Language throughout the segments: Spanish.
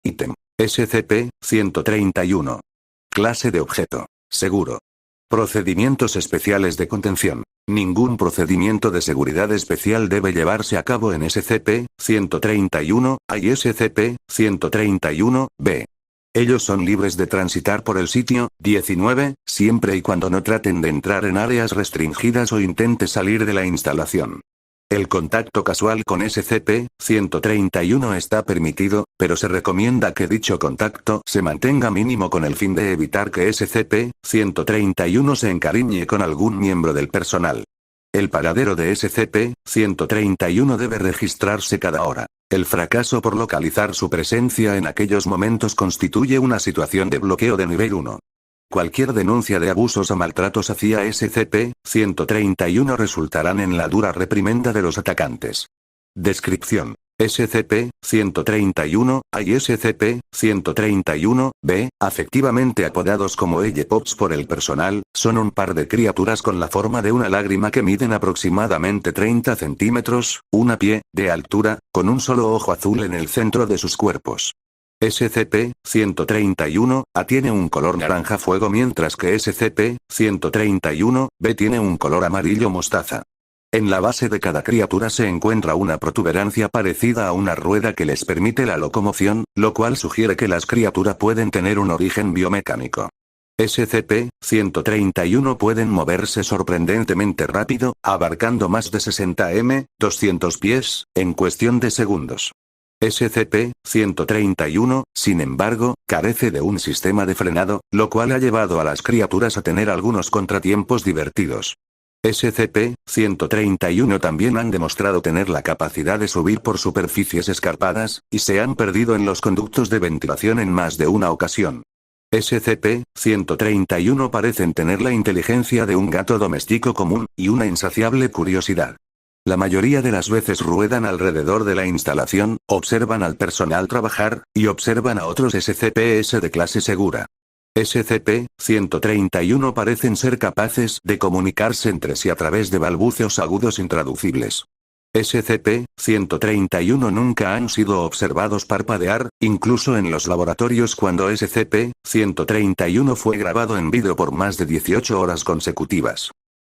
Ítem. SCP-131. Clase de objeto. Seguro. Procedimientos especiales de contención. Ningún procedimiento de seguridad especial debe llevarse a cabo en SCP-131-A y SCP-131-B. Ellos son libres de transitar por el sitio 19, siempre y cuando no traten de entrar en áreas restringidas o intente salir de la instalación. El contacto casual con SCP-131 está permitido, pero se recomienda que dicho contacto se mantenga mínimo con el fin de evitar que SCP-131 se encariñe con algún miembro del personal. El paradero de SCP-131 debe registrarse cada hora. El fracaso por localizar su presencia en aquellos momentos constituye una situación de bloqueo de nivel 1. Cualquier denuncia de abusos o maltratos hacia SCP-131 resultarán en la dura reprimenda de los atacantes. Descripción. SCP-131-A y SCP-131-B, afectivamente apodados como Pops por el personal, son un par de criaturas con la forma de una lágrima que miden aproximadamente 30 centímetros, 1 pie, de altura, con un solo ojo azul en el centro de sus cuerpos. SCP-131-A tiene un color naranja fuego mientras que SCP-131-B tiene un color amarillo mostaza. En la base de cada criatura se encuentra una protuberancia parecida a una rueda que les permite la locomoción, lo cual sugiere que las criaturas pueden tener un origen biomecánico. SCP-131 pueden moverse sorprendentemente rápido, abarcando más de 60 m, 200 pies, en cuestión de segundos. SCP-131, sin embargo, carece de un sistema de frenado, lo cual ha llevado a las criaturas a tener algunos contratiempos divertidos. SCP-131 también han demostrado tener la capacidad de subir por superficies escarpadas, y se han perdido en los conductos de ventilación en más de una ocasión. SCP-131 parecen tener la inteligencia de un gato doméstico común, y una insaciable curiosidad. La mayoría de las veces ruedan alrededor de la instalación, observan al personal trabajar, y observan a otros SCPs de clase segura. SCP-131 parecen ser capaces de comunicarse entre sí a través de balbuceos agudos intraducibles. SCP-131 nunca han sido observados parpadear, incluso en los laboratorios cuando SCP-131 fue grabado en vídeo por más de 18 horas consecutivas.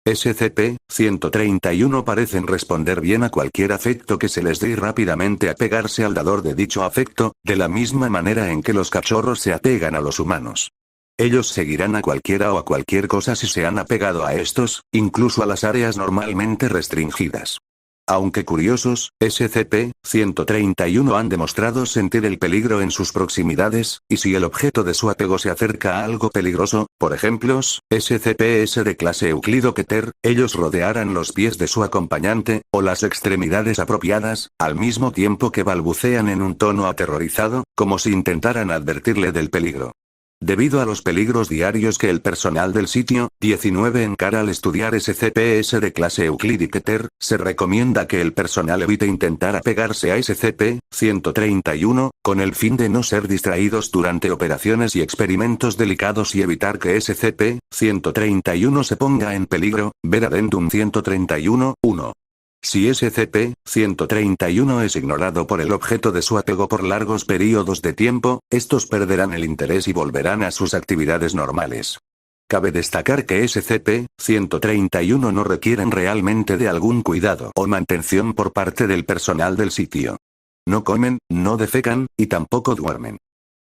SCP-131 parecen responder bien a cualquier afecto que se les dé y rápidamente apegarse al dador de dicho afecto, de la misma manera en que los cachorros se apegan a los humanos. Ellos seguirán a cualquiera o a cualquier cosa si se han apegado a estos, incluso a las áreas normalmente restringidas. Aunque curiosos, SCP-131 han demostrado sentir el peligro en sus proximidades, y si el objeto de su apego se acerca a algo peligroso, por ejemplo, SCPs de clase Euclido Keter, ellos rodearán los pies de su acompañante, o las extremidades apropiadas, al mismo tiempo que balbucean en un tono aterrorizado, como si intentaran advertirle del peligro. Debido a los peligros diarios que el personal del sitio 19 encara al estudiar SCPs de clase Euclid Keter, se recomienda que el personal evite intentar apegarse a SCP-131, con el fin de no ser distraídos durante operaciones y experimentos delicados y evitar que SCP-131 se ponga en peligro. Ver Addendum 131-1. Si SCP-131 es ignorado por el objeto de su apego por largos periodos de tiempo, estos perderán el interés y volverán a sus actividades normales. Cabe destacar que SCP-131 no requieren realmente de algún cuidado o mantención por parte del personal del sitio. No comen, no defecan, y tampoco duermen.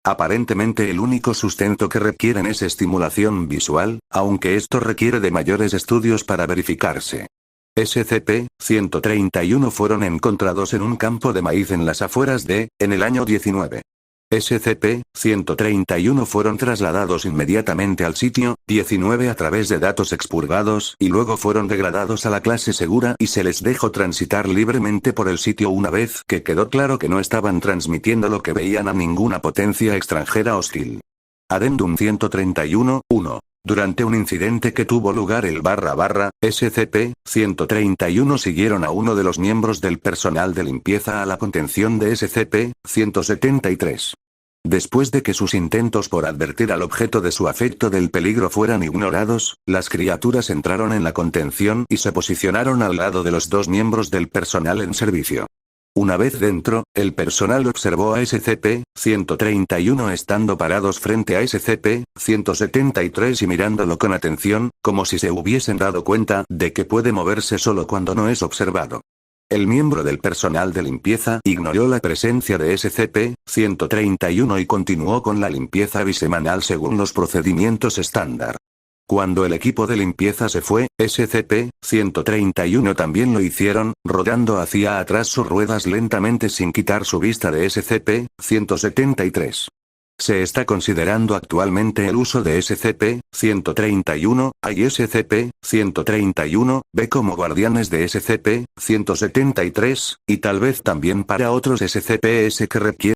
Aparentemente el único sustento que requieren es estimulación visual, aunque esto requiere de mayores estudios para verificarse. SCP-131 fueron encontrados en un campo de maíz en las afueras en el año 19. SCP-131 fueron trasladados inmediatamente al sitio 19 a través de datos expurgados y luego fueron degradados a la clase segura y se les dejó transitar libremente por el sitio una vez que quedó claro que no estaban transmitiendo lo que veían a ninguna potencia extranjera hostil. Addendum 131-1. Durante un incidente que tuvo lugar el SCP-131 siguieron a uno de los miembros del personal de limpieza a la contención de SCP-173. Después de que sus intentos por advertir al objeto de su afecto del peligro fueran ignorados, las criaturas entraron en la contención y se posicionaron al lado de los dos miembros del personal en servicio. Una vez dentro, el personal observó a SCP-131 estando parados frente a SCP-173 y mirándolo con atención, como si se hubiesen dado cuenta de que puede moverse solo cuando no es observado. El miembro del personal de limpieza ignoró la presencia de SCP-131 y continuó con la limpieza bisemanal según los procedimientos estándar. Cuando el equipo de limpieza se fue, SCP-131 también lo hicieron, rodando hacia atrás sus ruedas lentamente sin quitar su vista de SCP-173. Se está considerando actualmente el uso de SCP-131, A y SCP-131-B como guardianes de SCP-173, y tal vez también para otros SCPs que requieren